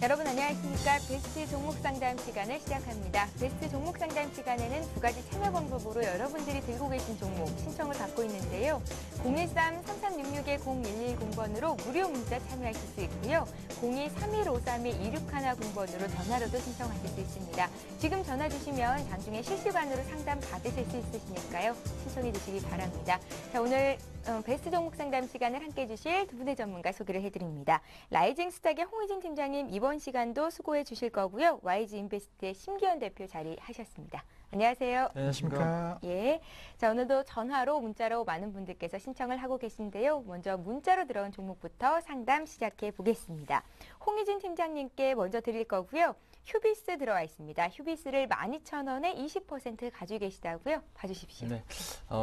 여러분 안녕하십니까? 베스트 종목 상담 시간을 시작합니다. 베스트 종목 상담 시간에는 두 가지 참여 방법으로 여러분들이 들고 계신 종목 신청을 받고 있는데요. 013-3366-0110번으로 무료 문자 참여하실 수 있고요. 02-3153-2610번으로 전화로도 신청하실 수 있습니다. 지금 전화 주시면 장중에 실시간으로 상담 받으실 수 있으시니까요. 신청해 주시기 바랍니다. 자, 오늘 베스트 종목 상담 시간을 함께해 주실 두 분의 전문가 소개를 해드립니다. 라이징 스탁의 홍의진 팀장님 이번 시간도 수고해 주실 거고요. YG 인베스트의 심기현 대표 자리하셨습니다. 안녕하세요. 안녕하십니까. 예. 자, 오늘도 전화로 문자로 많은 분들께서 신청을 하고 계신데요. 먼저 문자로 들어온 종목부터 상담 시작해 보겠습니다. 홍의진 팀장님께 먼저 드릴 거고요. 휴비스 들어와 있습니다. 휴비스를 12,000원에 20% 가지고 계시다고요? 봐주십시오. 네.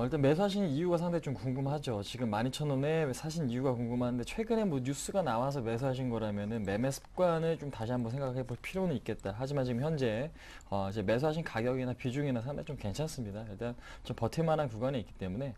일단 매수하신 이유가 상당히 좀 궁금하죠. 지금 12,000원에 사신 이유가 궁금한데 최근에 뭐 뉴스가 나와서 매수하신 거라면은 매매 습관을 좀 다시 한번 생각해 볼 필요는 있겠다. 하지만 지금 현재 이제 매수하신 가격이나 비중이나 상당히 좀 괜찮습니다. 일단 좀 버틸만한 구간에 있기 때문에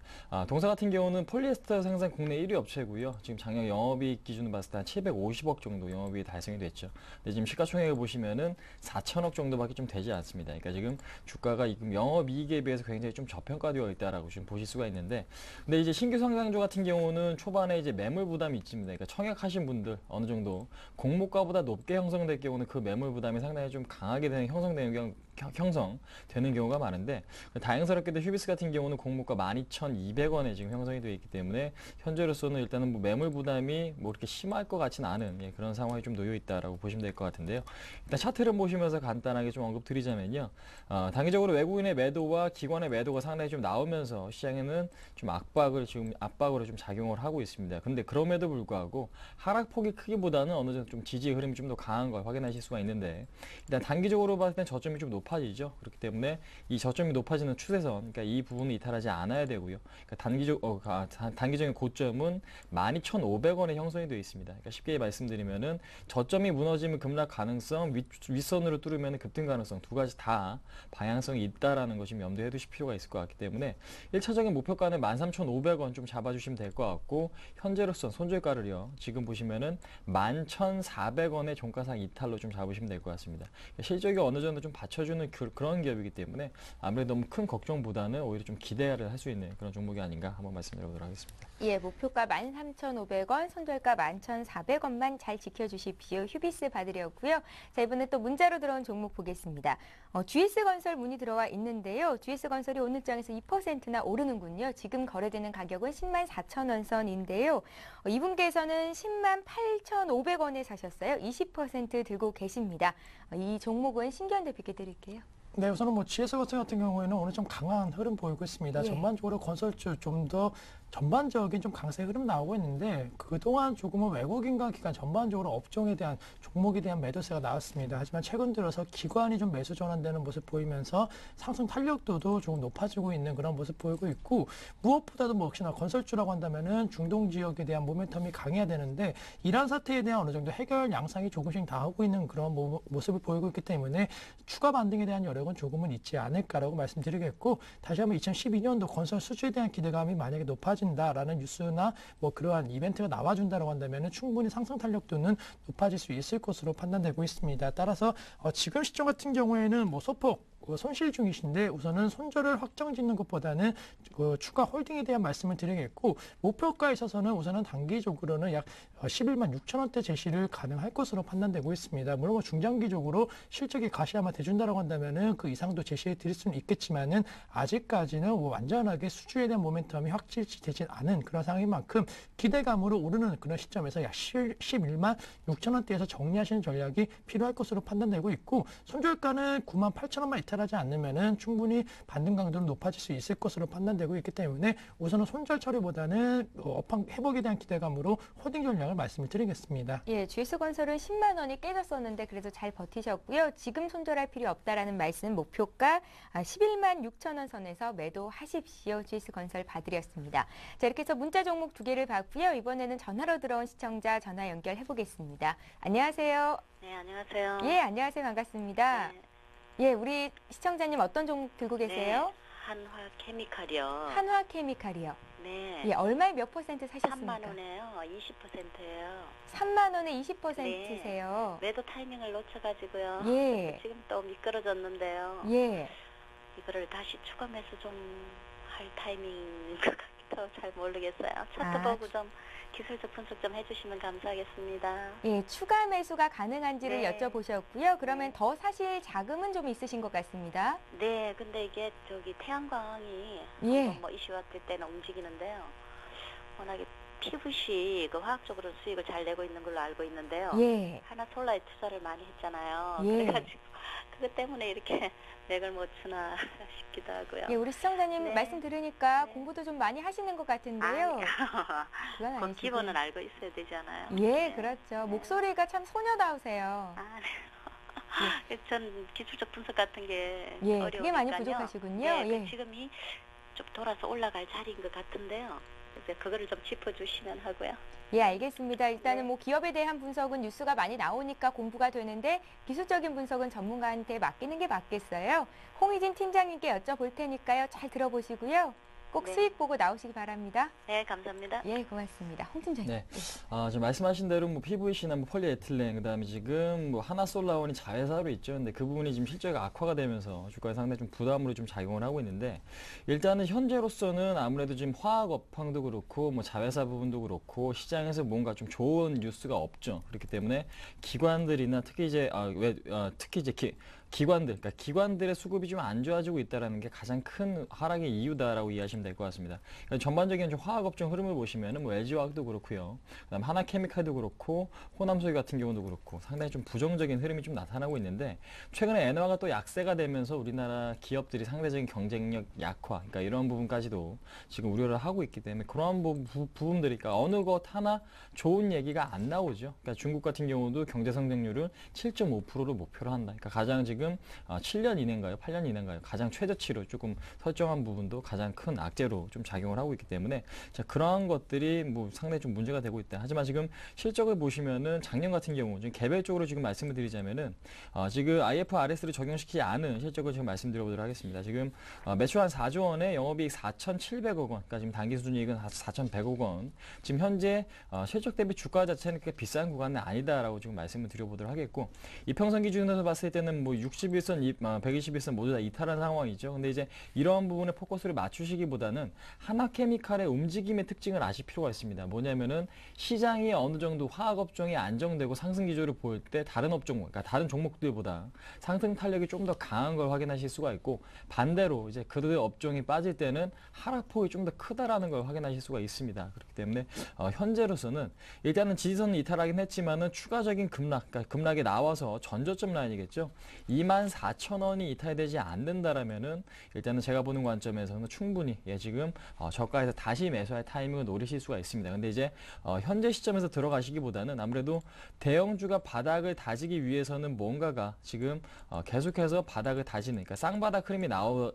동사 같은 경우는 폴리에스터 생산 국내 1위 업체고요. 지금 작년 영업이익 기준으로 봤을 때 한 750억 정도 영업이익이 달성이 됐죠. 근데 지금 시가총액을 보시면은 4천억 정도밖에 좀 되지 않습니다. 그러니까 지금 주가가 지금 영업이익에 비해서 굉장히 좀 저평가되어 있다라고 지금 보실 수가 있는데, 근데 이제 신규 상장주 같은 경우는 초반에 이제 매물 부담이 있습니다. 그러니까 청약하신 분들 어느 정도 공모가보다 높게 형성될 경우는 그 매물 부담이 상당히 좀 강하게 형성되는 경우가 많은데, 다행스럽게도 휴비스 같은 경우는 공모가 12,200원에 지금 형성이 되어 있기 때문에 현재로서는 일단은 뭐 매물 부담이 뭐 이렇게 심할 것 같지는 않은 그런 상황이 좀 놓여 있다라고 보시면 될 것 같은데요. 일단 차트를 보시면서 간단하게 좀 언급드리자면요. 단기적으로 외국인의 매도와 기관의 매도가 상당히 좀 나오면서 시장에는 좀 압박으로 좀 작용을 하고 있습니다. 근데 그럼에도 불구하고 하락폭이 크기보다는 어느 정도 좀 지지의 흐름이 좀 더 강한 걸 확인하실 수가 있는데, 일단 단기적으로 봤을 땐 저점이 좀 높아지죠. 그렇기 때문에 이 저점이 높아지는 추세선, 그러니까 이 부분은 이탈하지 않아야 되고요. 그러니까 단기적인 고점은 12,500원에 형성이 되어 있습니다. 그러니까 쉽게 말씀드리면은 저점이 무너지면 급락 가능성, 윗선으로 뚫으면 급등 가능성 두 가지 다 방향성이 있다라는 것이 염두에 두실 필요가 있을 것 같기 때문에 1차적인 목표가는 13,500원 좀 잡아주시면 될 것 같고, 현재로서 손절가를요 지금 보시면은 11,400원의 종가상 이탈로 좀 잡으시면 될 것 같습니다. 실적이 어느 정도 좀 받쳐주는 그런 기업이기 때문에 아무래도 너무 큰 걱정보다는 오히려 좀 기대를 할 수 있는 그런 종목이 아닌가 한번 말씀드려보도록 하겠습니다. 예, 목표가 13,500원, 손절가 11,400원만 잘 지켜주십시오. 휴비스 받으려고요. 자, 이번에 또 문자로 들어온 종목 보겠습니다. GS건설 문의 들어와 있는데요. GS건설이 오늘 장에서 2%나 오르는군요. 지금 거래되는 가격은 104,000원 선인데요. 이분께서는 108,500원에 사셨어요. 20% 들고 계십니다. 이 종목은 신기현 대표께 드릴게요. 네, 우선은 뭐 GS건설 같은 경우에는 오늘 좀 강한 흐름 보이고 있습니다. 예. 전반적으로 건설주 좀 더 전반적인 좀 강세 흐름 나오고 있는데, 그동안 조금은 외국인과 기관 전반적으로 업종에 대한 종목에 대한 매도세가 나왔습니다. 하지만 최근 들어서 기관이 좀 매수 전환되는 모습 보이면서 상승 탄력도도 조금 높아지고 있는 그런 모습 보이고 있고, 무엇보다도 뭐 역시나 건설주라고 한다면은 중동 지역에 대한 모멘텀이 강해야 되는데, 이란 사태에 대한 어느 정도 해결 양상이 조금씩 나오고 있는 그런 모습을 보이고 있기 때문에 추가 반등에 대한 여력은 조금은 있지 않을까라고 말씀드리겠고, 다시 한번 2012년도 건설 수주에 대한 기대감이 만약에 높아진다라는 뉴스나 뭐 그러한 이벤트가 나와준다라고 한다면 충분히 상승 탄력도는 높아질 수 있을 것으로 판단되고 있습니다. 따라서 지금 시점 같은 경우에는 뭐 소폭 손실 중이신데, 우선은 손절을 확정 짓는 것보다는 추가 홀딩에 대한 말씀을 드리겠고, 목표가에 있어서는 우선은 단기적으로는 약 11만 6천 원대 제시를 가능할 것으로 판단되고 있습니다. 물론 뭐 중장기적으로 실적이 가시화만 돼준다라고 한다면은 그 이상도 제시해 드릴 수는 있겠지만은, 아직까지는 뭐 완전하게 수주에 대한 모멘텀이 확실시되지 않은 그런 상황인 만큼 기대감으로 오르는 그런 시점에서 약 11만 6천 원대에서 정리하시는 전략이 필요할 것으로 판단되고 있고, 손절가는 9만 8천 원만 이탈하지 않으면은 충분히 반등 강도는 높아질 수 있을 것으로 판단되고 있기 때문에 우선은 손절 처리보다는 업황 회복에 대한 기대감으로 호딩 전략을 말씀을 드리겠습니다. 예, GS건설은 10만 원이 깨졌었는데 그래도 잘 버티셨고요. 지금 손절할 필요 없다라는 말씀, 목표가 11만 6천 원 선에서 매도하십시오. GS건설 봐드렸습니다. 자, 이렇게 해서 문자 종목 두 개를 봤고요. 이번에는 전화로 들어온 시청자 전화 연결해 보겠습니다. 안녕하세요. 네, 안녕하세요. 예, 안녕하세요. 반갑습니다. 네. 예, 우리 시청자님 어떤 종목 들고 계세요? 네, 한화케미칼이요. 한화케미칼이요. 네. 예, 얼마에 몇 퍼센트 3만 사셨습니까? 원에요. 20%예요. 3만 원에 20%세요. 매도 타이밍을 놓쳐가지고요. 예. 지금 또 미끄러졌는데요. 예. 이거를 다시 추가 매수 좀 할 타이밍인 것 같기도 잘 모르겠어요. 차트 아, 보고 좀 기술적 분석 좀 해주시면 감사하겠습니다. 예, 추가 매수가 가능한지를 네. 여쭤보셨고요. 그러면 네. 더 사실 자금은 좀 있으신 것 같습니다. 네, 근데 이게 저기 태양광이 예. 한번 뭐 이슈 왔을 때는 움직이는데요. 워낙에 PVC 그 화학적으로 수익을 잘 내고 있는 걸로 알고 있는데요. 예. 하나솔라에 투자를 많이 했잖아요. 예. 그래가지고 그것 때문에 이렇게 맥을 못 추나 싶기도 하고요. 예, 우리 시청자님 네. 말씀 들으니까 네. 공부도 좀 많이 하시는 것 같은데요. 그건 그 아니시고요. 기본은 알고 있어야 되잖아요. 예, 네. 그렇죠. 목소리가 참 소녀다우세요. 아, 네. 전 기술적 분석 같은 게 예, 어려우니까요. 그게 많이 부족하시군요. 네, 예. 지금이 좀 돌아서 올라갈 자리인 것 같은데요. 이제 그거를 좀 짚어주시면 하고요. 예, 알겠습니다. 일단은 네. 뭐 기업에 대한 분석은 뉴스가 많이 나오니까 공부가 되는데 기술적인 분석은 전문가한테 맡기는 게 맞겠어요. 홍희진 팀장님께 여쭤볼 테니까요. 잘 들어보시고요. 꼭 네. 수익 보고 나오시기 바랍니다. 네, 감사합니다. 예, 고맙습니다. 홍 팀장님. 네. 지금 말씀하신 대로 뭐 PVC나 뭐 폴리에틸렌, 그다음에 지금 뭐 하나솔라원이 자회사로 있죠. 근데 그 부분이 지금 실적이 악화가 되면서 주가에 상당히 좀 부담으로 좀 작용을 하고 있는데, 일단은 현재로서는 아무래도 지금 화학 업황도 그렇고 뭐 자회사 부분도 그렇고 시장에서 뭔가 좀 좋은 뉴스가 없죠. 그렇기 때문에 기관들이나 특히 이제 기관들, 그러니까 기관들의 수급이 좀 안 좋아지고 있다는 게 가장 큰 하락의 이유다라고 이해하시면 될 것 같습니다. 그러니까 전반적인 좀 화학업종 흐름을 보시면은 뭐 LG화학도 그렇고요, 그다음 하나케미칼도 그렇고 호남소유 같은 경우도 그렇고 상당히 좀 부정적인 흐름이 좀 나타나고 있는데, 최근에 엔화가 또 약세가 되면서 우리나라 기업들이 상대적인 경쟁력 약화, 그러니까 이런 부분까지도 지금 우려를 하고 있기 때문에 그런 부분들이, 그러니까 어느 것 하나 좋은 얘기가 안 나오죠. 그러니까 중국 같은 경우도 경제 성장률을 7.5%로 목표로 한다. 그러니까 가장 지금 7년 이내인가요? 8년 이내인가요? 가장 최저치로 조금 설정한 부분도 가장 큰 악재로 좀 작용을 하고 있기 때문에, 자, 그러한 것들이 뭐 상당히 좀 문제가 되고 있다. 하지만 지금 실적을 보시면은 작년 같은 경우 좀 개별적으로 지금 말씀을 드리자면은 지금 IFRS를 적용시키지 않은 실적을 지금 말씀드려보도록 하겠습니다. 지금 매출 한 4조 원에 영업이익 4,700억 원, 그러니까 지금 당기순이익은 4,100억 원. 지금 현재 실적 대비 주가 자체는 그렇게 비싼 구간은 아니다라고 지금 말씀을 드려보도록 하겠고, 이평선 기준에서 봤을 때는 뭐 61선, 121선 모두 다 이탈한 상황이죠. 근데 이제 이러한 부분에 포커스를 맞추시기보다는 하나케미칼의 움직임의 특징을 아실 필요가 있습니다. 뭐냐면은 시장이 어느 정도 화학업종이 안정되고 상승 기조를 보일 때 다른 업종, 그러니까 다른 종목들보다 상승 탄력이 좀 더 강한 걸 확인하실 수가 있고, 반대로 이제 그 업종이 빠질 때는 하락폭이 좀 더 크다라는 걸 확인하실 수가 있습니다. 그렇기 때문에 현재로서는 일단은 지지선은 이탈하긴 했지만은 추가적인 급락, 그러니까 급락이 나와서 전저점 라인이겠죠. 24,000원이 이탈되지 않는다라면은 일단은 제가 보는 관점에서는 충분히 지금 저가에서 다시 매수할 타이밍을 노리실 수가 있습니다. 근데 이제 현재 시점에서 들어가시기보다는 아무래도 대형주가 바닥을 다지기 위해서는 뭔가가 지금 계속해서 바닥을 다지는, 그러니까 쌍바닥 흐름이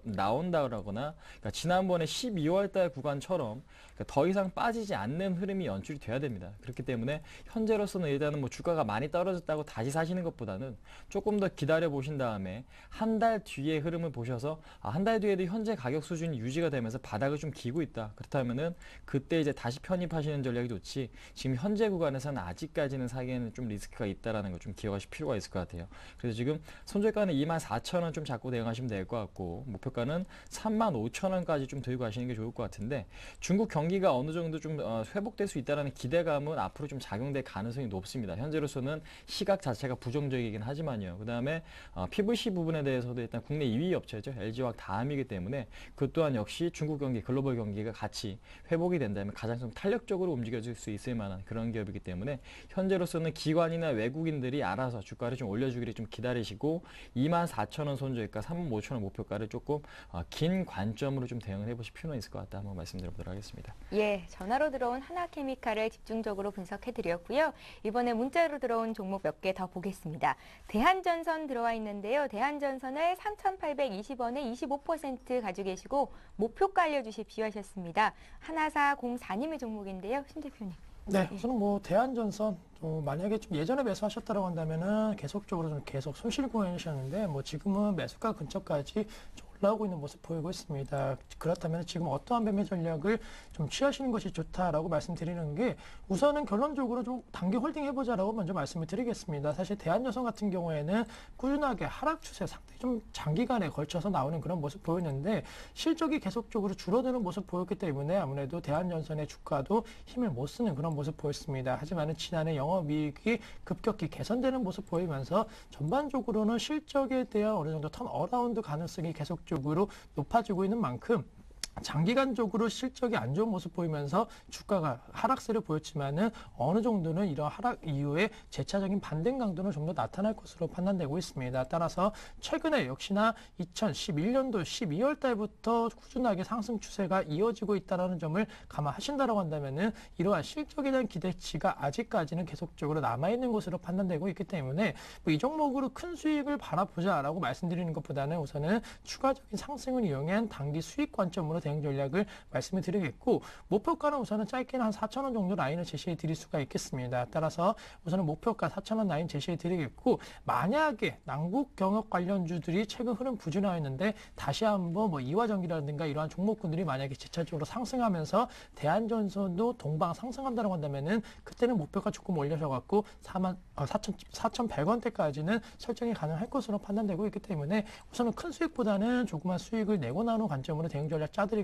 나온다거나, 그러니까 지난번에 12월 달 구간처럼 그러니까 더 이상 빠지지 않는 흐름이 연출이 돼야 됩니다. 그렇기 때문에 현재로서는 일단은 뭐 주가가 많이 떨어졌다고 다시 사시는 것보다는 조금 더 기다려 보신 다음에 한 달 뒤의 흐름을 보셔서 한 달 뒤에도 현재 가격 수준이 유지가 되면서 바닥을 좀 기고 있다. 그렇다면은 그때 이제 다시 편입하시는 전략이 좋지, 지금 현재 구간에서는 아직까지는 사기에는 좀 리스크가 있다라는 걸 좀 기억하실 필요가 있을 것 같아요. 그래서 지금 손절가는 24,000원 좀 잡고 대응하시면 될 것 같고, 목표가는 35,000원까지 좀 들고 가시는 게 좋을 것 같은데, 중국 경기가 어느 정도 좀 회복될 수 있다는 기대감은 앞으로 좀 작용될 가능성이 높습니다. 현재로서는 시각 자체가 부정적이긴 하지만요. 그 다음에 PVC 부분에 대해서도 일단 국내 2위 업체죠. LG화학 다음이기 때문에 그 또한 역시 중국 경기, 글로벌 경기가 같이 회복이 된다면 가장 좀 탄력적으로 움직여줄 수 있을 만한 그런 기업이기 때문에, 현재로서는 기관이나 외국인들이 알아서 주가를 좀 올려주기를 좀 기다리시고 24,000원 손절가, 35,000원 목표가를 조금 긴 관점으로 좀 대응을 해보실 필요는 있을 것 같다. 한번 말씀드려보도록 하겠습니다. 예, 전화로 들어온 하나케미칼을 집중적으로 분석해드렸고요. 이번에 문자로 들어온 종목 몇 개 더 보겠습니다. 대한전선 들어와 있는데요. 대한전선을 3,820원에 25% 가지고 계시고 목표가 알려주십시오 하셨습니다. 하나사공사님의 종목인데요. 신 대표님. 네, 우선은 뭐 대한전선 만약에 좀 예전에 매수하셨다고 한다면은 계속적으로 좀 계속 손실고 계셨는데, 뭐 지금은 매수가 근처까지 좀 올라오고 있는 모습 보이고 있습니다. 그렇다면 지금 어떠한 매매 전략을 좀 취하시는 것이 좋다라고 말씀드리는 게 우선은 결론적으로 좀 단기 홀딩 해보자라고 먼저 말씀을 드리겠습니다. 사실 대한여성 같은 경우에는 꾸준하게 하락 추세 상당히 좀 장기간에 걸쳐서 나오는 그런 모습 보이는데 실적이 계속적으로 줄어드는 모습 보였기 때문에 아무래도 대한연선의 주가도 힘을 못 쓰는 그런 모습 보였습니다. 하지만 지난해 영업이익이 급격히 개선되는 모습 보이면서 전반적으로는 실적에 대한 어느 정도 턴 어라운드 가능성이 계속적으로 높아지고 있는 만큼 장기간적으로 실적이 안 좋은 모습 보이면서 주가가 하락세를 보였지만은 어느 정도는 이런 하락 이후에 재차적인 반등 강도는 좀 더 나타날 것으로 판단되고 있습니다. 따라서 최근에 역시나 2011년도 12월 달부터 꾸준하게 상승 추세가 이어지고 있다는 점을 감안하신다고 한다면은 이러한 실적에 대한 기대치가 아직까지는 계속적으로 남아있는 것으로 판단되고 있기 때문에 뭐 이 종목으로 큰 수익을 바라보자라고 말씀드리는 것보다는 우선은 추가적인 상승을 이용한 단기 수익 관점으로 대응 전략을 말씀을 드리겠고 목표가는 우선은 짧게는 한 4,000원 정도 라인을 제시해 드릴 수가 있겠습니다. 따라서 우선은 목표가 4,000원 라인 제시해 드리겠고 만약에 남북 경협 관련주들이 최근 흐름 부진하였는데 다시 한번 뭐 이화전기라든가 이러한 종목군들이 만약에 재차적으로 상승하면서 대한전선도 동방 상승한다고 한다면은 그때는 목표가 조금 올려셔갖고 4,100원대까지는 설정이 가능할 것으로 판단되고 있기 때문에 우선은 큰 수익보다는 조그만 수익을 내고 나오는 관점으로 대응 전략 짜드리겠고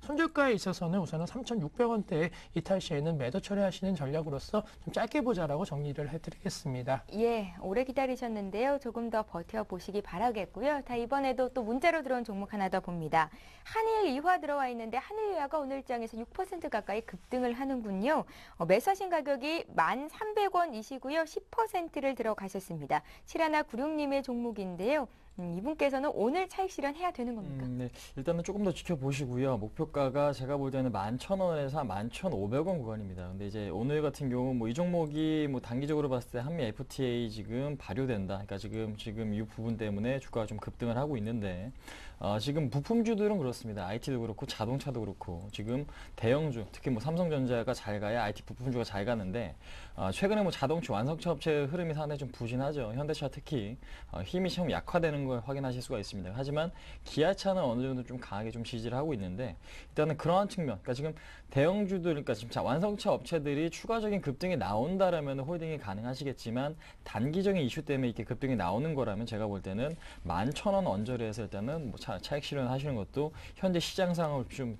손절가에 있어서는 우선은 3,600원대에 이탈 시에는 매도 처리하시는 전략으로서 좀 짧게 보자라고 정리를 해드리겠습니다. 예, 오래 기다리셨는데요. 조금 더 버텨보시기 바라겠고요. 자, 이번에도 또 문자로 들어온 종목 하나 더 봅니다. 한일이화 들어와 있는데 한일이화가 오늘장에서 6% 가까이 급등을 하는군요. 매수하신 가격이 1,300원이시고요. 10%를 들어가셨습니다. 7196님의 종목인데요. 이분께서는 오늘 차익 실현해야 되는 겁니까? 네. 일단은 조금 더 지켜보시고요. 목표가가 제가 볼 때는 11,000원에서 11,500원 구간입니다. 근데 이제 오늘 같은 경우 뭐 이 종목이 뭐 단기적으로 봤을 때 한미 FTA 지금 발효된다. 그러니까 지금 이 부분 때문에 주가가 좀 급등을 하고 있는데 지금 부품주들은 그렇습니다. IT도 그렇고 자동차도 그렇고 지금 대형주 특히 뭐 삼성전자가 잘 가야 IT 부품주가 잘 가는데 최근에 뭐 자동차 완성차 업체 흐름이 상당히 좀 부진하죠. 현대차 특히 힘이 좀 약화되는 걸 확인하실 수가 있습니다. 하지만 기아차는 어느 정도 좀 강하게 좀 지지를 하고 있는데 일단은 그러한 측면, 그러니까 지금 대형주들, 그러니까 지금 완성차 업체들이 추가적인 급등이 나온다라면 홀딩이 가능하시겠지만 단기적인 이슈 때문에 이렇게 급등이 나오는 거라면 제가 볼 때는 11,000원 언저리에서 일단은 뭐 차익 실현하시는 것도 현재 시장 상황을 좀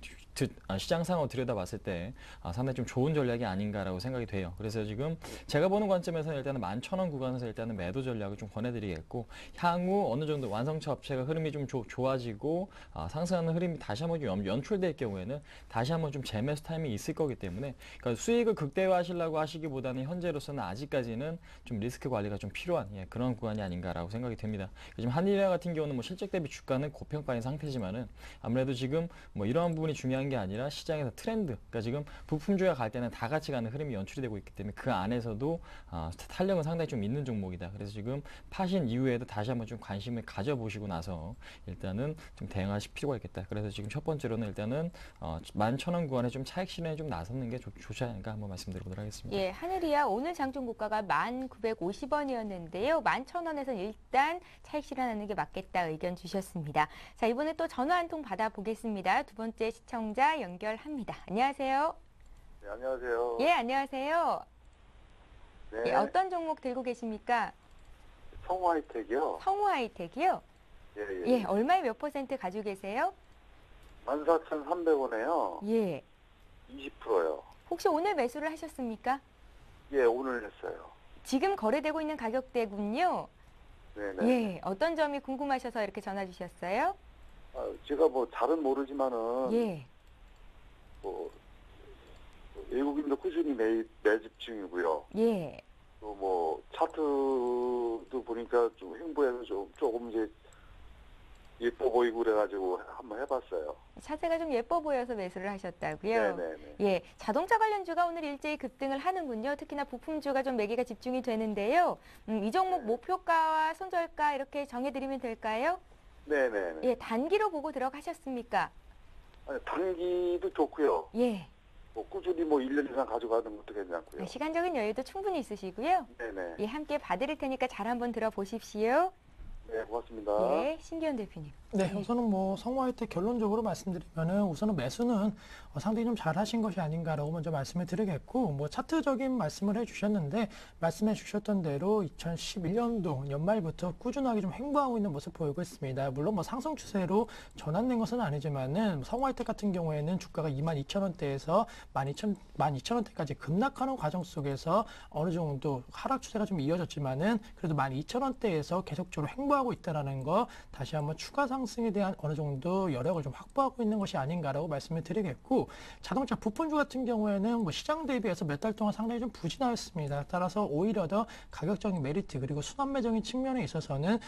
시장 상황을 들여다봤을 때 상당히 좀 좋은 전략이 아닌가라고 생각이 돼요. 그래서 지금 제가 보는 관점에서는 일단은 11,000원 구간에서 일단은 매도 전략을 좀 권해드리겠고 향후 어느 정도 완성차 업체가 흐름이 좀 좋아지고 상승하는 흐름이 다시 한번 좀 연출될 경우에는 다시 한번 좀 재매수 타이밍이 있을 거기 때문에 그러니까 수익을 극대화하시려고 하시기보다는 현재로서는 아직까지는 좀 리스크 관리가 좀 필요한 그런 구간이 아닌가라고 생각이 됩니다. 지금 한일이화 같은 경우는 뭐 실적 대비 주가는 고평가인 상태지만은 아무래도 지금 뭐 이러한 부분이 중요한 게 아니라 시장에서 트렌드, 그러니까 지금 부품주가 갈 때는 다 같이 가는 흐름이 연출이 되고 있기 때문에 그 안에서도 탄력은 상당히 좀 있는 종목이다. 그래서 지금 파신 이후에도 다시 한번 좀 관심을 가져보시고 나서 일단은 좀 대응하실 필요가 있겠다. 그래서 지금 첫 번째로는 일단은 11,000원 구간에 좀 차익 실현에 좀 나서는 게 좋지 않을까 한번 말씀드리도록 하겠습니다. 예, 한일이화 오늘 장중 고가가 1,950원이었는데요. 11,000원에서 일단 차익 실현하는 게 맞겠다 의견 주셨습니다. 자, 이번에 또 전화 한 통 받아보겠습니다. 두 번째 시청자 연결합니다. 안녕하세요. 네, 안녕하세요. 예, 안녕하세요. 네, 예, 어떤 종목 들고 계십니까? 성화이텍이요. 성우하이텍이요? 예, 예. 예, 얼마에 몇 퍼센트 가지고 계세요? 14,300원에요. 예. 20%요. 혹시 오늘 매수를 하셨습니까? 예, 오늘 했어요. 지금 거래되고 있는 가격대군요. 네네. 예, 어떤 점이 궁금하셔서 이렇게 전화 주셨어요? 제가 뭐 잘은 모르지만은 예. 뭐 외국인도 꾸준히 매집 중이고요. 예. 또 뭐 차트도 보니까 좀 횡보해서 조금 이제 예뻐 보이고 그래가지고 한번 해봤어요. 차세가 좀 예뻐 보여서 매수를 하셨다고요? 네네네. 예, 자동차 관련주가 오늘 일제히 급등을 하는군요. 특히나 부품주가 좀 매기가 집중이 되는데요. 이 종목 네. 목표가와 손절가 이렇게 정해드리면 될까요? 네네네. 예, 단기로 보고 들어가셨습니까? 아니, 단기도 좋고요. 예, 뭐 꾸준히 뭐 1년 이상 가져가는 것도 괜찮고요. 시간적인 여유도 충분히 있으시고요. 네네. 예, 함께 봐드릴 테니까 잘 한번 들어보십시오. 네, 고맙습니다. 예, 신기현 대표님. 네, 우선은 뭐 성우하이텍 결론적으로 말씀드리면은 우선은 매수는 상당히 좀 잘하신 것이 아닌가라고 먼저 말씀을 드리겠고, 뭐 차트적인 말씀을 해주셨는데 말씀해 주셨던 대로 2011년도 연말부터 꾸준하게 좀 횡보하고 있는 모습 보이고 있습니다. 물론 뭐 상승 추세로 전환된 것은 아니지만은 성우하이텍 같은 경우에는 주가가 22,000원대에서 12,000원대까지 급락하는 과정 속에서 어느 정도 하락 추세가 좀 이어졌지만은 그래도 12,000원대에서 계속적으로 횡보하고 있다라는 거 다시 한번 추가 상승에 대한 어느 정도 여력을 좀 확보하고 있는 것이 아닌가라고 말씀을 드리겠고, 자동차 부품주 같은 경우에는 뭐 시장 대비해서 몇 달 동안 상당히 좀 부진하였습니다. 따라서 오히려 더 가격적인 메리트 그리고 순환매적인 측면에 있어서는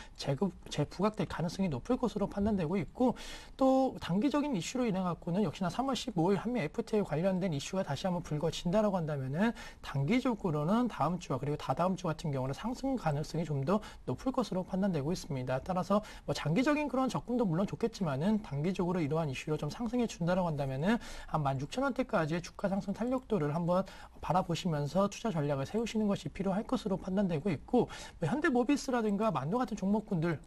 재부각될 가능성이 높을 것으로 판단되고 있고, 또 단기적인 이슈로 인해 갖고는 역시나 3월 15일 한미 FTA 관련된 이슈가 다시 한번 불거진다라고 한다면은 단기적으로는 다음 주와 그리고 다다음 주 같은 경우는 상승 가능성이 좀 더 높을 것으로 판단되고 있습니다. 따라서 뭐 장기적인 그런 접근도 물론 좋겠지만은 단기적으로 이러한 이슈로 좀 상승해 준다라고 한다면은 한 16,000원대까지의 주가 상승 탄력도를 한번 바라보시면서 투자 전략을 세우시는 것이 필요할 것으로 판단되고 있고, 뭐 현대모비스라든가 만도 같은 종목군들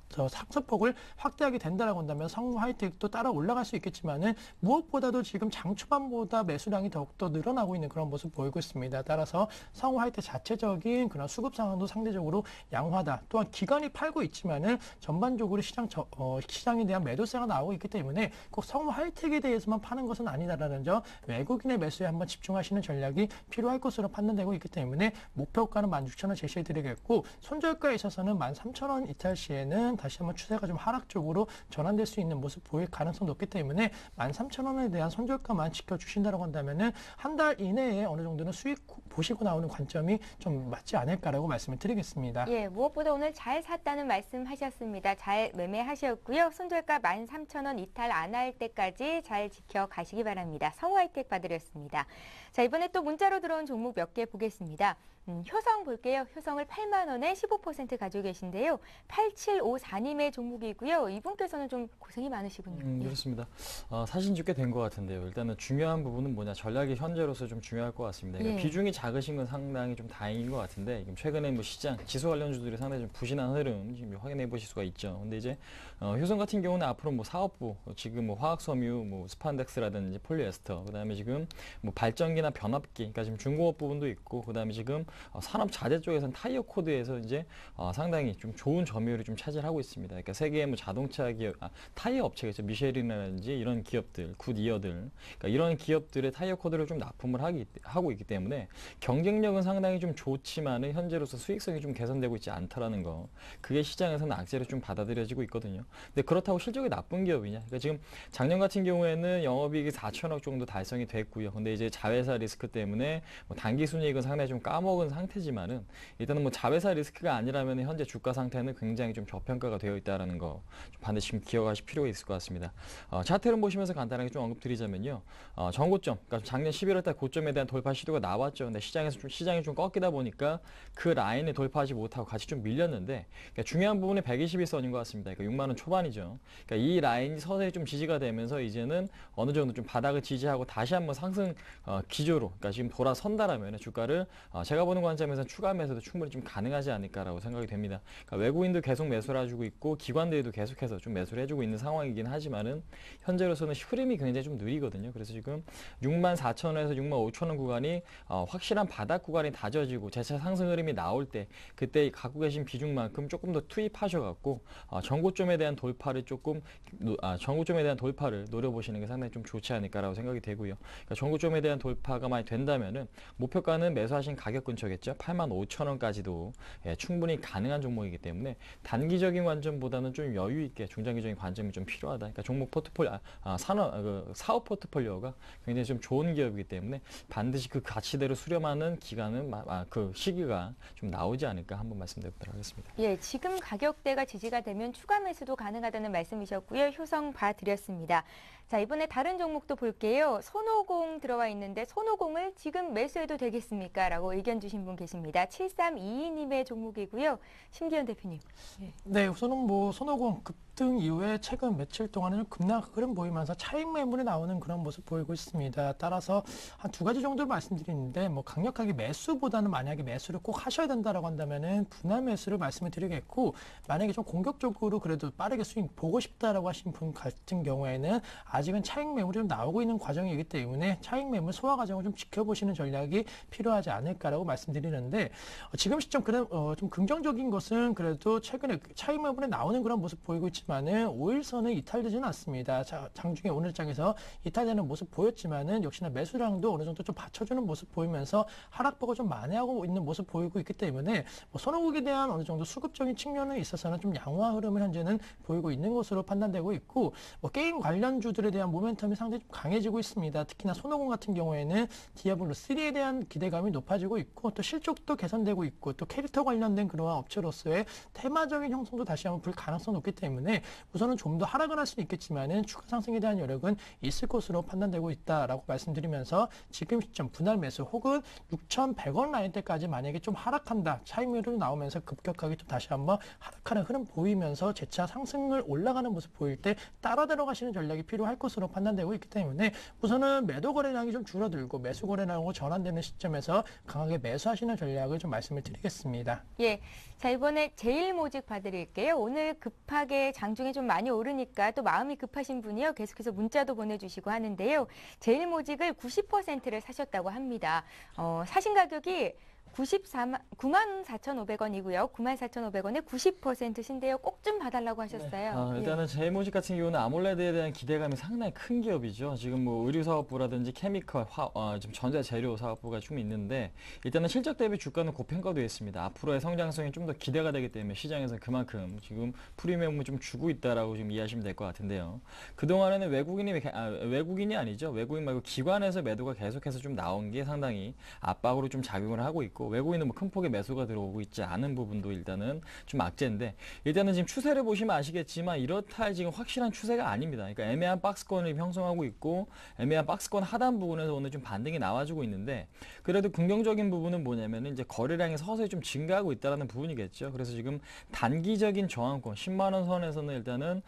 더 상승폭을 확대하게 된다라고 한다면 성우하이텍도 따라 올라갈 수 있겠지만은 무엇보다도 지금 장 초반보다 매수량이 더욱더 늘어나고 있는 그런 모습 보이고 있습니다. 따라서 성우하이텍 자체적인 그런 수급 상황도 상대적으로 양호하다. 또한 기관이 팔고 있지만은 전반적으로 시장에 대한 매도세가 나오고 있기 때문에 꼭 성우하이텍에 대해서만 파는 것은 아니다라는 점, 외국인의 매수에 한번 집중하시는 전략이 필요할 것으로 판단되고 있기 때문에 목표가는 16,000원 제시해 드리겠고, 손절가에 있어서는 13,000원 이탈 시에는 다시 한번 추세가 좀 하락 쪽으로 전환될 수 있는 모습 보일 가능성이 높기 때문에 13,000원에 대한 손절가만 지켜주신다고 한다면은 한 달 이내에 어느 정도는 수익 보시고 나오는 관점이 좀 맞지 않을까라고 말씀을 드리겠습니다. 예, 무엇보다 오늘 잘 샀다는 말씀하셨습니다. 잘 매매하셨고요. 손절가 13,000원 이탈 안 할 때까지 잘 지켜가시기 바랍니다. 성우하이텍 봐드렸습니다. 자, 이번에 또 문자로 들어온 종목 몇 개 보겠습니다. 효성 볼게요. 효성을 8만 원에 15% 가지고 계신데요. 8754님의 종목이고요. 이분께서는 좀 고생이 많으시군요. 예. 그렇습니다. 사신 꽤 된 것 같은데요. 일단은 중요한 부분은 뭐냐, 전략이 현재로서 좀 중요할 것 같습니다. 그러니까 예. 비중이 작으신 건 상당히 좀 다행인 것 같은데, 지금 최근에 뭐 시장 지수 관련주들이 상당히 좀 부진한 흐름 지금 확인해 보실 수가 있죠. 근데 이제 효성 같은 경우는 앞으로 뭐 사업부, 지금 뭐 화학섬유, 뭐 스판덱스라든지 폴리에스터, 그다음에 지금 뭐 발전기나 변압기, 그러니까 지금 중공업 부분도 있고, 그다음에 지금 산업 자재 쪽에서는 타이어 코드에서 이제 상당히 좀 좋은 점유율을 좀 차지하고 있습니다. 그러니까 세계의 뭐 자동차 기업, 타이어 업체겠죠. 미쉐린이라든지 이런 기업들, 굿이어들, 그러니까 이런 기업들의 타이어 코드를 좀 납품을 하고 있기 때문에 경쟁력은 상당히 좀 좋지만은 현재로서 수익성이 좀 개선되고 있지 않다라는 거, 그게 시장에서는 악재로 좀 받아들여지고 있거든요. 근데 그렇다고 실적이 나쁜 기업이냐? 그러니까 지금 작년 같은 경우에는 영업이익이 4천억 정도 달성이 됐고요. 근데 이제 자회사 리스크 때문에 뭐 단기 순이익은 상당히 좀 까먹은 상태지만은, 일단은 뭐 자회사 리스크가 아니라면 현재 주가 상태는 굉장히 좀 저평가가 되어 있다라는 거 좀 반드시 좀 기억하실 필요가 있을 것 같습니다. 차트를 보시면서 간단하게 좀 언급드리자면요. 전고점, 그러니까 작년 11월 달 고점에 대한 돌파 시도가 나왔죠. 근데 시장이 좀 꺾이다 보니까 그 라인을 돌파하지 못하고 같이 좀 밀렸는데, 그러니까 중요한 부분이 121선인 것 같습니다. 그러니까 6만 원 초반이죠. 그러니까 이 라인이 서서히 좀 지지가 되면서 이제는 어느 정도 좀 바닥을 지지하고 다시 한번 상승 기조로, 그러니까 지금 돌아선다라면 주가를 제가 보는 관점에서 추가 매수도 충분히 좀 가능하지 않을까라고 생각이 됩니다. 그러니까 외국인도 계속 매수를 해주고 있고 기관들도 계속해서 좀 매수를 해주고 있는 상황이긴 하지만은 현재로서는 흐름이 굉장히 좀 느리거든요. 그래서 지금 64,000원에서 65,000원 구간이 확실한 바닥 구간이 다져지고 재차 상승 흐름이 나올 때, 그때 갖고 계신 비중만큼 조금 더 투입하셔갖고 전고점에 대한 돌파를 노려보시는 게 상당히 좀 좋지 않을까라고 생각이 되고요. 그러니까 전고점에 대한 돌파가 많이 된다면은 목표가는 매수하신 가격 근처겠죠. 85,000원까지도 충분히 가능한 종목이기 때문에 단기적인 관점보다는 좀 여유 있게 중장기적인 관점이 좀 필요하다. 그러니까 종목 포트폴리오, 사업 포트폴리오가 굉장히 좀 좋은 기업이기 때문에 반드시 그 가치대로 수렴하는 기간은 그 시기가 좀 나오지 않을까 한번 말씀드리도록 하겠습니다. 예, 지금 가격대가 지지가 되면 추가 매수도 가능하다는 말씀이셨고요. 효성 봐드렸습니다. 자, 이번에 다른 종목도 볼게요. 손오공 들어와 있는데 손오공을 지금 매수해도 되겠습니까? 라고 의견 주신 분 계십니다. 7322님의 종목이고요. 심기현 대표님. 네, 우선은 뭐 손오공 급등 이후에 최근 며칠 동안은 급락 흐름 보이면서 차익 매물이 나오는 그런 모습 보이고 있습니다. 따라서 한 두 가지 정도를 말씀드리는데 뭐 강력하게 매수보다는 만약에 매수를 꼭 하셔야 된다라고 한다면은 분할 매수를 말씀을 드리겠고, 만약에 좀 공격적으로 그래도 빠르게 수익 보고 싶다라고 하신 분 같은 경우에는 아직은 차익 매물이 좀 나오고 있는 과정이기 때문에 차익 매물 소화 과정을 좀 지켜보시는 전략이 필요하지 않을까라고 말씀드리는데, 지금 시점 좀 긍정적인 것은 그래도 최근에 차익 매물이 나오는 그런 모습 보이고 있지만은 5일선은 이탈되지는 않습니다. 장중에 오늘 장에서 이탈되는 모습 보였지만은 역시나 매수량도 어느 정도 좀 받쳐주는 모습 보이면서 하락폭을 좀 만회하고 있는 모습 보이고 있기 때문에 뭐 손오공에 대한 어느 정도 수급적인 측면에 있어서는 좀 양호한 흐름을 현재는 보이고 있는 것으로 판단되고 있고, 뭐 게임 관련주들에 대한 모멘텀이 상당히 좀 강해지고 있습니다. 특히나 손오공 같은 경우에는 디아블로 3에 대한 기대감이 높아지고 있고, 또 실적도 개선되고 있고, 또 캐릭터 관련된 그러한 업체로서의 테마적인 형성도 다시 한번 볼 가능성이 높기 때문에 우선은 좀 더 하락은 할 수는 있겠지만은 추가 상승에 대한 여력은 있을 것으로 판단되고 있다라고 말씀드리면서, 지금 시점 분할 매수 혹은 6,100원 라인대까지 만약에 좀 하락한다, 차익 매물이 나오면서 급격하게 또 다시 한번 하락하는 흐름 보이면서 재차 상승을 올라가는 모습 보일 때 따라 들어가시는 전략이 필요할 것으로 판단되고 있기 때문에 우선은 매도 거래량이 좀 줄어들고 매수 거래량으로 전환되는 시점에서 강하게 매수하시는 전략을 좀 말씀을 드리겠습니다. 예. 자, 이번에 제일모직 봐드릴게요. 오늘 급하게 장중에 좀 많이 오르니까 또 마음이 급하신 분이요. 계속해서 문자도 보내주시고 하는데요. 제일모직을 90%를 사셨다고 합니다. 사신 가격이 94,500원이고요. 94,500원에 90%신데요. 꼭 좀 봐달라고 하셨어요. 일단은 제일모직 같은 경우는 아몰레드에 대한 기대감이 상당히 큰 기업이죠. 지금 뭐 의류사업부라든지 케미컬, 지금 전자재료 사업부가 좀 있는데, 일단은 실적 대비 주가는 고평가되어 있습니다. 앞으로의 성장성이 좀 더 기대가 되기 때문에 시장에서 그만큼 지금 프리미엄을 좀 주고 있다라고 지금 이해하시면 될 것 같은데요. 그동안에는 외국인이 아니죠. 외국인 말고 기관에서 매도가 계속해서 좀 나온 게 상당히 압박으로 좀 작용을 하고 있고, 외국인은 뭐 큰 폭의 매수가 들어오고 있지 않은 부분도 일단은 좀 악재인데, 일단은 지금 추세를 보시면 아시겠지만 이렇다 할 지금 확실한 추세가 아닙니다. 그러니까 애매한 박스권을 형성하고 있고, 애매한 박스권 하단 부분에서 오늘 좀 반등이 나와주고 있는데, 그래도 긍정적인 부분은 뭐냐면은 이제 거래량이 서서히 좀 증가하고 있다라는 부분이겠죠. 그래서 지금 단기적인 저항권 10만 원 선에서는 일단은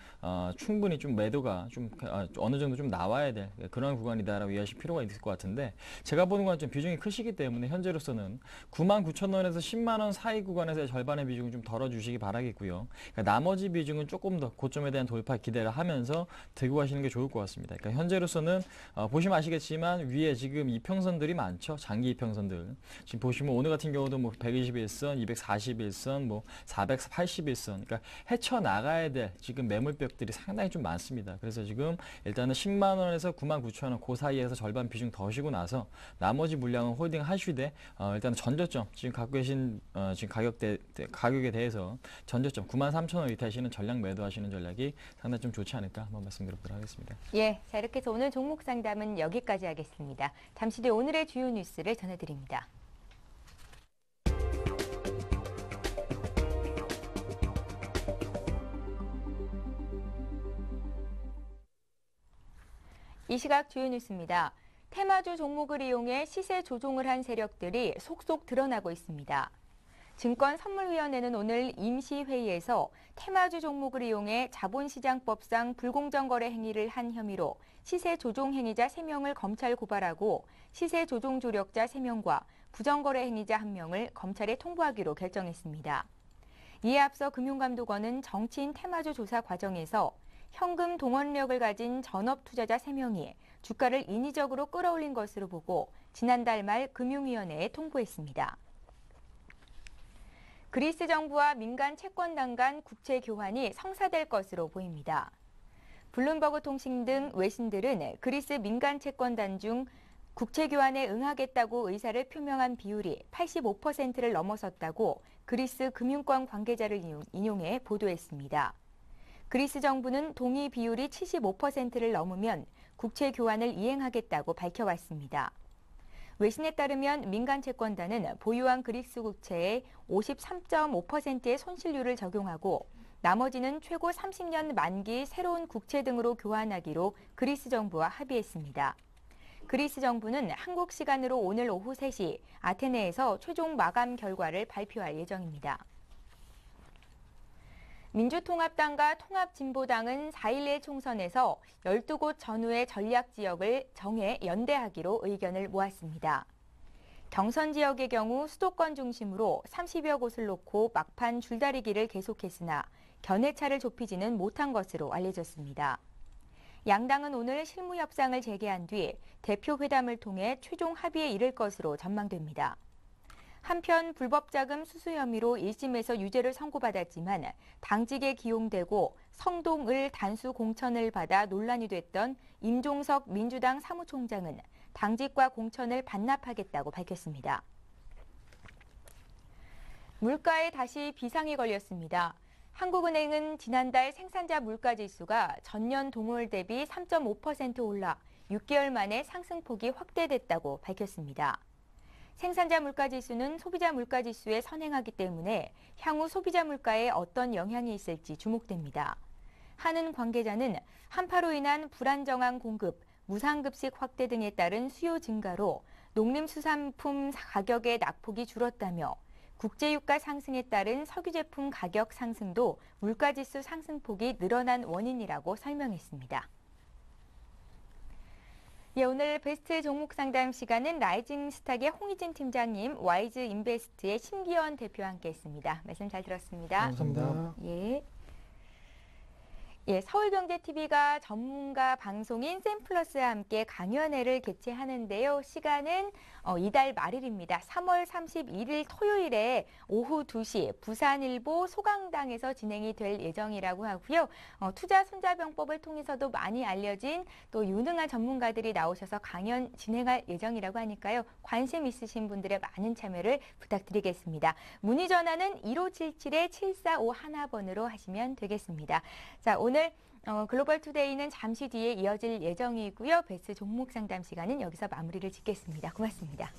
충분히 좀 매도가 좀 어느 정도 좀 나와야 될 그런 구간이다라고 이해하실 필요가 있을 것 같은데, 제가 보는 건 좀 비중이 크시기 때문에 현재로서는 99,000원에서 10만 원 사이 구간에서의 절반의 비중을 좀 덜어주시기 바라겠고요. 그러니까 나머지 비중은 조금 더 고점에 대한 돌파 기대를 하면서 들고 가시는 게 좋을 것 같습니다. 그러니까 현재로서는 보시면 아시겠지만 위에 지금 이평선들이 많죠. 장기 이평선들. 지금 보시면 오늘 같은 경우도 뭐 121선, 241선, 뭐 481선. 그러니까 헤쳐나가야 될 지금 매물벽들이 상당히 좀 많습니다. 그래서 지금 일단은 10만 원에서 99,000원 그 사이에서 절반 비중 더시고 나서 나머지 물량은 홀딩 하시되, 일단 전저점 지금 갖고 계신 지금 가격에 대해서 전저점 93,000원 이탈하시는 전략 매도하시는 전략이 상당히 좀 좋지 않을까 한번 말씀드려보도록 하겠습니다. 예, 자 이렇게 해서 오늘 종목 상담은 여기까지 하겠습니다. 잠시 뒤 오늘의 주요 뉴스를 전해드립니다. 이 시각 주요 뉴스입니다. 테마주 종목을 이용해 시세 조종을 한 세력들이 속속 드러나고 있습니다. 증권선물위원회는 오늘 임시회의에서 테마주 종목을 이용해 자본시장법상 불공정 거래 행위를 한 혐의로 시세 조종 행위자 3명을 검찰 고발하고 시세 조종 조력자 3명과 부정거래 행위자 1명을 검찰에 통보하기로 결정했습니다. 이에 앞서 금융감독원은 정치인 테마주 조사 과정에서 현금 동원력을 가진 전업 투자자 3명이 주가를 인위적으로 끌어올린 것으로 보고 지난달 말 금융위원회에 통보했습니다. 그리스 정부와 민간 채권단 간 국채 교환이 성사될 것으로 보입니다. 블룸버그 통신 등 외신들은 그리스 민간 채권단 중 국채 교환에 응하겠다고 의사를 표명한 비율이 85%를 넘어섰다고 그리스 금융권 관계자를 인용해 보도했습니다. 그리스 정부는 동의 비율이 75%를 넘으면 국채 교환을 이행하겠다고 밝혀왔습니다. 외신에 따르면 민간 채권단은 보유한 그리스 국채에 53.5%의 손실률을 적용하고 나머지는 최고 30년 만기 새로운 국채 등으로 교환하기로 그리스 정부와 합의했습니다. 그리스 정부는 한국 시간으로 오늘 오후 3시 아테네에서 최종 마감 결과를 발표할 예정입니다. 민주통합당과 통합진보당은 4.11 총선에서 12곳 전후의 전략지역을 정해 연대하기로 의견을 모았습니다. 경선 지역의 경우 수도권 중심으로 30여 곳을 놓고 막판 줄다리기를 계속했으나 견해차를 좁히지는 못한 것으로 알려졌습니다. 양당은 오늘 실무 협상을 재개한 뒤 대표 회담을 통해 최종 합의에 이를 것으로 전망됩니다. 한편 불법 자금 수수 혐의로 1심에서 유죄를 선고받았지만 당직에 기용되고 성동을 단수 공천을 받아 논란이 됐던 임종석 민주당 사무총장은 당직과 공천을 반납하겠다고 밝혔습니다. 물가에 다시 비상이 걸렸습니다. 한국은행은 지난달 생산자 물가지수가 전년 동월 대비 3.5% 올라 6개월 만에 상승폭이 확대됐다고 밝혔습니다. 생산자 물가지수는 소비자 물가지수에 선행하기 때문에 향후 소비자 물가에 어떤 영향이 있을지 주목됩니다. 한은 관계자는 한파로 인한 불안정한 공급, 무상급식 확대 등에 따른 수요 증가로 농림수산품 가격의 낙폭이 줄었다며 국제유가 상승에 따른 석유 제품 가격 상승도 물가지수 상승폭이 늘어난 원인이라고 설명했습니다. 예, 오늘 베스트 종목 상담 시간은 라이징 스탁의 홍희진 팀장님, 와이즈 인베스트의 심기원 대표와 함께했습니다. 말씀 잘 들었습니다. 감사합니다. 예. 예, 서울경제TV가 전문가 방송인 샘플러스와 함께 강연회를 개최하는데요. 시간은 이달 말일입니다. 3월 31일 토요일에 오후 2시 부산일보 소강당에서 진행이 될 예정이라고 하고요. 투자 손자병법을 통해서도 많이 알려진 또 유능한 전문가들이 나오셔서 강연 진행할 예정이라고 하니까요. 관심 있으신 분들의 많은 참여를 부탁드리겠습니다. 문의 전화는 1577-7451번으로 하시면 되겠습니다. 자, 오늘 글로벌 투데이는 잠시 뒤에 이어질 예정이고요. 베스트 종목 상담 시간은 여기서 마무리를 짓겠습니다. 고맙습니다.